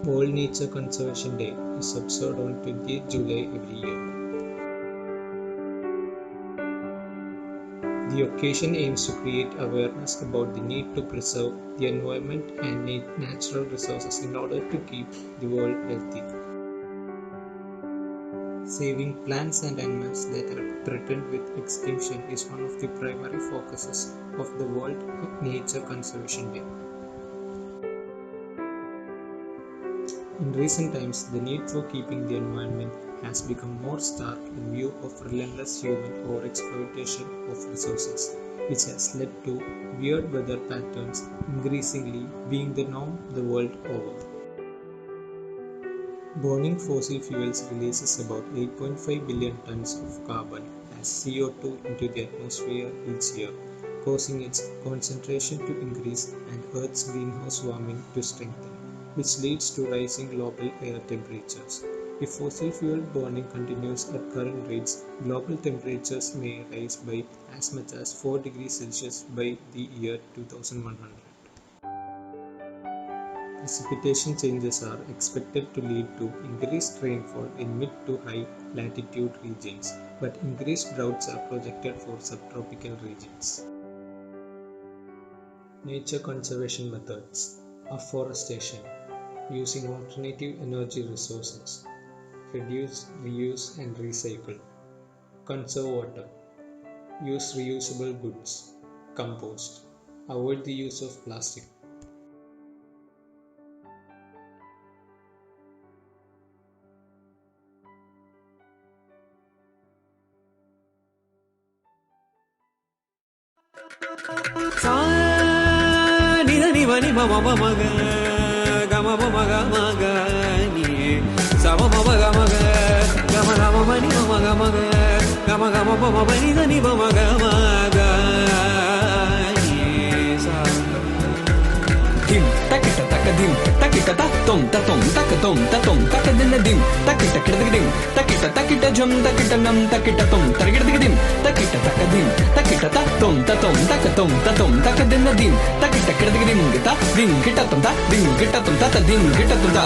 World Nature Conservation Day is observed on 20th July every year. The occasion aims to create awareness about the need to preserve the environment and natural resources in order to keep the world healthy. Saving plants and animals that are threatened with extinction is one of the primary focuses of the World Nature Conservation Day. In recent times, the need for keeping the environment has become more stark in view of relentless human overexploitation of resources, which has led to weird weather patterns increasingly being the norm the world over. Burning fossil fuels releases about 8.5 billion tons of carbon as CO2 into the atmosphere each year, causing its concentration to increase and Earth's greenhouse warming to strengthen, which leads to rising global air temperatures. If fossil fuel burning continues at current rates, global temperatures may rise by as much as 4 degrees Celsius by the year 2100. Precipitation changes are expected to lead to increased rainfall in mid to high latitude regions, but increased droughts are projected for subtropical regions. Nature conservation methods: afforestation, using alternative energy resources, reduce, reuse and recycle, conserve water, use reusable goods, compost, avoid the use of plastic. Dim takita ta tom taka tom ta tom taka dinna dim takita dim takita jum takita nam takita tom tarigida dim takita ta tom taka taka dinna dim takita dim gita dim kita tom ta dim kita tom ta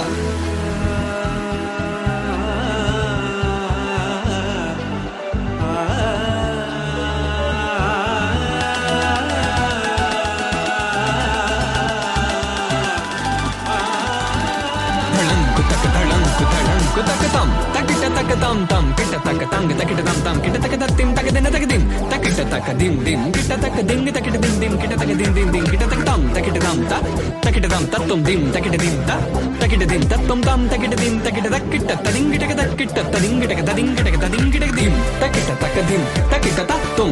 takatam tam kita takatang takita tam kita takatim takadena takadim takita takadim dim kita takadim takita dim kita takadim dim kita takatam ta takita tam tatum dim takita dim ta takita dim tatum tam takita dim takita tading kita tading kita dim takita takadim takita tatum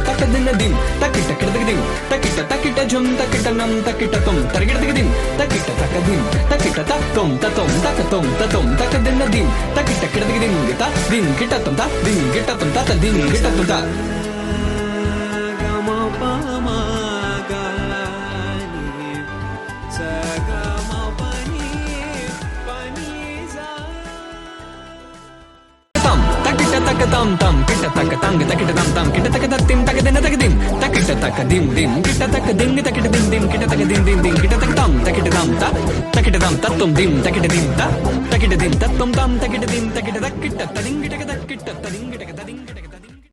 takadena dim takita jum takita nam takita tom tarigida dim takita takadim takita tatum takadena dim takita dim gita dim kita tom ta dim kita tom ta gama pa ma ga ni sa gama pa ni za tam takita takatam tam kita takatang takita tam kita takatim takadena takadim takita takadim dim kita takadim kita takadim dim kita takatam ta takita tam tatum dim takita dim ta takita dim tatum tam takita dim takita tading kita